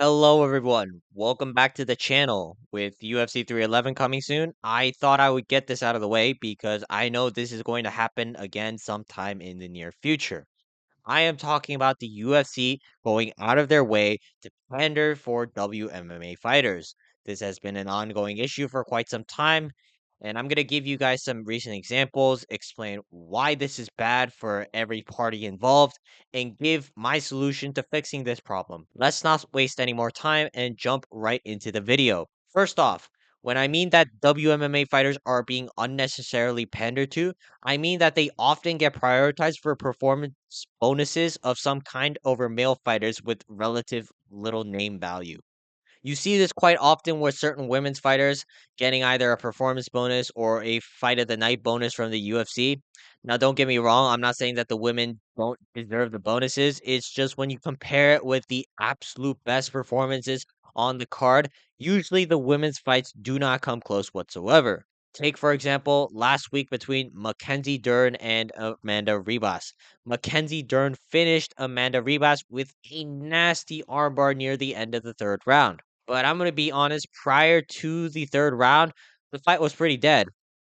Hello, everyone. Welcome back to the channel. With UFC 311 coming soon, I thought I would get this out of the way because I know this is going to happen again sometime in the near future. I am talking about the UFC going out of their way to pander for WMMA fighters. This has been an ongoing issue for quite some time, and I'm going to give you guys some recent examples, explain why this is bad for every party involved, and give my solution to fixing this problem. Let's not waste any more time and jump right into the video. First off, when I mean that WMMA fighters are being unnecessarily pandered to, I mean that they often get prioritized for performance bonuses of some kind over male fighters with relative little name value. You see this quite often with certain women's fighters getting either a performance bonus or a fight of the night bonus from the UFC. Now, don't get me wrong, I'm not saying that the women don't deserve the bonuses. It's just when you compare it with the absolute best performances on the card, usually the women's fights do not come close whatsoever. Take, for example, last week between Mackenzie Dern and Amanda Ribas. Mackenzie Dern finished Amanda Ribas with a nasty armbar near the end of the third round. But I'm gonna be honest, prior to the third round, the fight was pretty dead.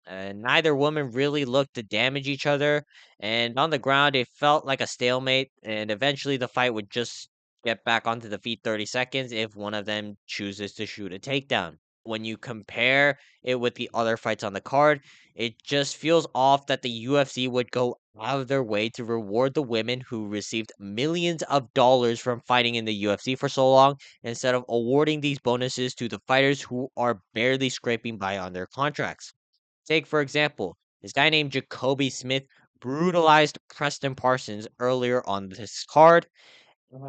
Neither woman really looked to damage each other, and on the ground, it felt like a stalemate. And eventually, the fight would just get back onto the feet 30 seconds if one of them chooses to shoot a takedown. When you compare it with the other fights on the card, it just feels off that the UFC would go out of their way to reward the women who received millions of dollars from fighting in the UFC for so long instead of awarding these bonuses to the fighters who are barely scraping by on their contracts. Take, for example, this guy named Jacoby Smith brutalized Preston Parsons earlier on this card,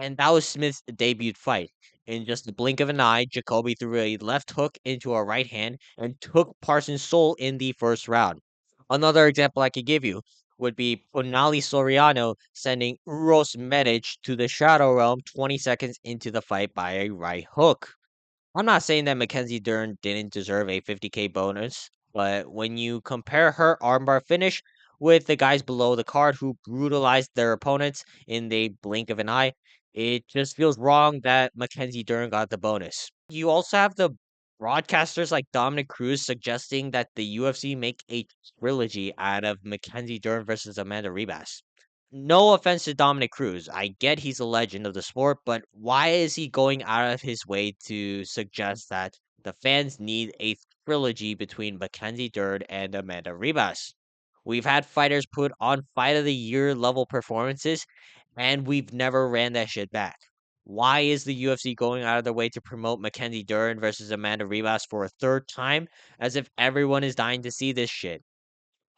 and that was Smith's debut fight. In just the blink of an eye, Jacoby threw a left hook into a right hand and took Parsons' soul in the first round. Another example I could give you would be Ponali Soriano sending Uros Medic to the Shadow Realm 20 seconds into the fight by a right hook. I'm not saying that Mackenzie Dern didn't deserve a 50K bonus, but when you compare her armbar finish with the guys below the card who brutalized their opponents in the blink of an eye, it just feels wrong that Mackenzie Dern got the bonus. You also have the broadcasters like Dominic Cruz suggesting that the UFC make a trilogy out of Mackenzie Dern versus Amanda Ribas. No offense to Dominic Cruz. I get he's a legend of the sport, but why is he going out of his way to suggest that the fans need a trilogy between Mackenzie Dern and Amanda Ribas? We've had fighters put on fight of the year level performances, and we've never ran that shit back. Why is the UFC going out of their way to promote Mackenzie Dern versus Amanda Ribas for a third time, as if everyone is dying to see this shit?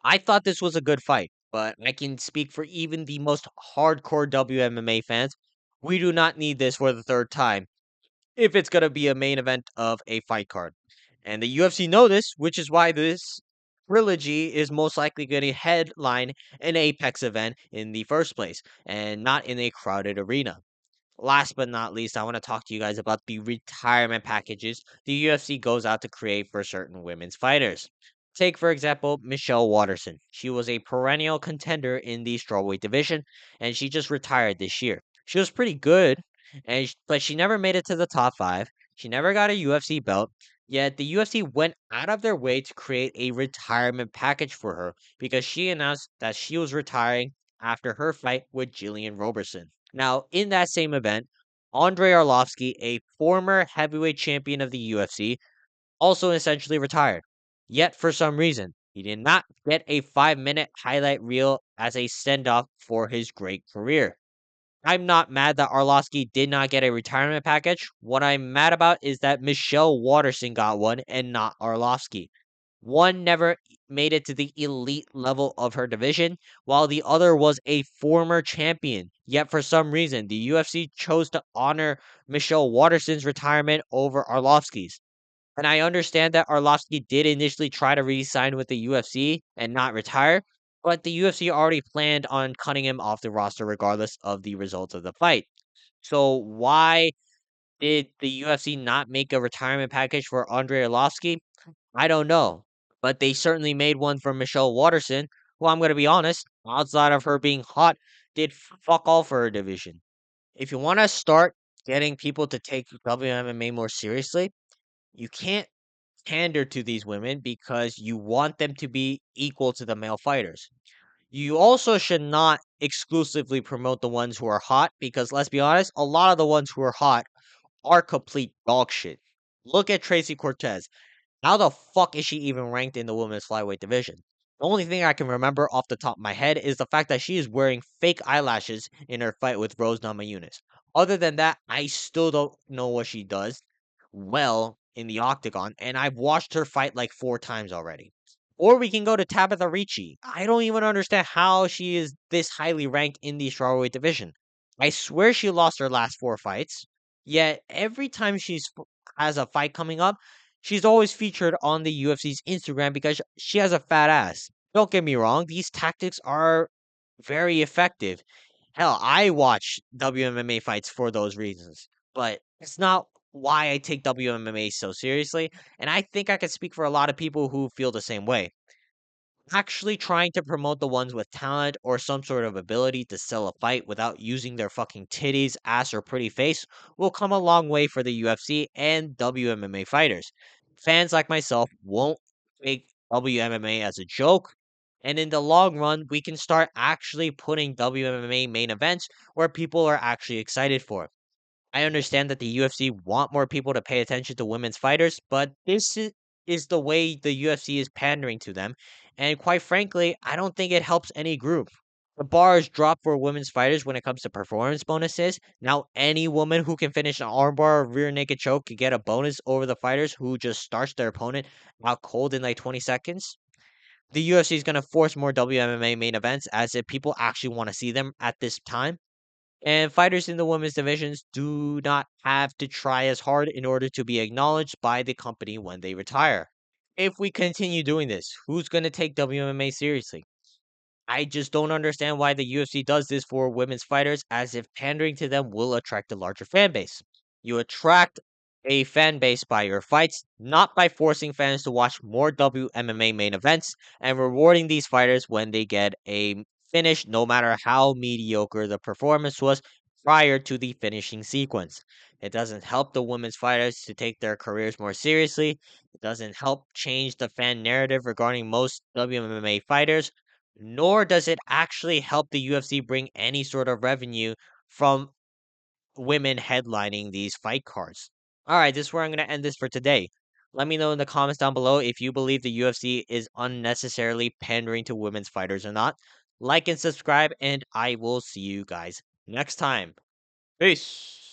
I thought this was a good fight, but I can speak for even the most hardcore WMMA fans. We do not need this for the third time if it's going to be a main event of a fight card. And the UFC know this, which is why this trilogy is most likely going to headline an Apex event in the first place and not in a crowded arena. Last but not least, I want to talk to you guys about the retirement packages the UFC goes out to create for certain women's fighters. Take, for example, Michelle Watterson. She was a perennial contender in the strawweight division, and she just retired this year. She was pretty good, but she never made it to the top five. She never got a UFC belt, yet the UFC went out of their way to create a retirement package for her because she announced that she was retiring after her fight with Jillian Robertson. Now, in that same event, Andrei Arlovsky, a former heavyweight champion of the UFC, also essentially retired. Yet, for some reason, he did not get a 5-minute highlight reel as a send off for his great career. I'm not mad that Arlovsky did not get a retirement package. What I'm mad about is that Michelle Watterson got one and not Arlovsky. One never made it to the elite level of her division, while the other was a former champion. Yet for some reason, the UFC chose to honor Michelle Watterson's retirement over Arlovsky's. And I understand that Arlovsky did initially try to re-sign with the UFC and not retire, but the UFC already planned on cutting him off the roster regardless of the results of the fight. So why did the UFC not make a retirement package for Andrei Arlovsky? I don't know, but they certainly made one for Michelle Watterson, who I'm going to be honest, outside of her being hot, did fuck all for her division. If you want to start getting people to take WMMA more seriously, you can't pander to these women because you want them to be equal to the male fighters. You also should not exclusively promote the ones who are hot because let's be honest, a lot of the ones who are hot are complete dog shit. Look at Tracy Cortez. How the fuck is she even ranked in the women's flyweight division? The only thing I can remember off the top of my head is the fact that she is wearing fake eyelashes in her fight with Rose Namajunas. Other than that, I still don't know what she does well in the octagon, and I've watched her fight like 4 times already. Or we can go to Tabitha Ricci. I don't even understand how she is this highly ranked in the strawweight division. I swear she lost her last 4 fights, yet every time has a fight coming up, she's always featured on the UFC's Instagram because she has a fat ass. Don't get me wrong, these tactics are very effective. Hell, I watch WMMA fights for those reasons, but it's not why I take WMMA so seriously, and I think I can speak for a lot of people who feel the same way. Actually trying to promote the ones with talent or some sort of ability to sell a fight without using their fucking titties, ass, or pretty face will come a long way for the UFC and WMMA fighters. Fans like myself won't take WMMA as a joke, and in the long run, we can start actually putting WMMA main events where people are actually excited for. I understand that the UFC want more people to pay attention to women's fighters, but is the way the UFC is pandering to them. And quite frankly, I don't think it helps any group. The bar is dropped for women's fighters when it comes to performance bonuses. Now, any woman who can finish an armbar or rear naked choke can get a bonus over the fighters who just starch their opponent out cold in like 20 seconds. The UFC is going to force more WMMA main events as if people actually want to see them at this time. And fighters in the women's divisions do not have to try as hard in order to be acknowledged by the company when they retire. If we continue doing this, who's going to take WMMA seriously? I just don't understand why the UFC does this for women's fighters as if pandering to them will attract a larger fan base. You attract a fan base by your fights, not by forcing fans to watch more WMMA main events and rewarding these fighters when they get a finish, no matter how mediocre the performance was prior to the finishing sequence. It doesn't help the women's fighters to take their careers more seriously. It doesn't help change the fan narrative regarding most WMMA fighters, nor does it actually help the UFC bring any sort of revenue from women headlining these fight cards. All right, this is where I'm going to end this for today. Let me know in the comments down below if you believe the UFC is unnecessarily pandering to women's fighters or not. Like and subscribe, and I will see you guys next time. Peace.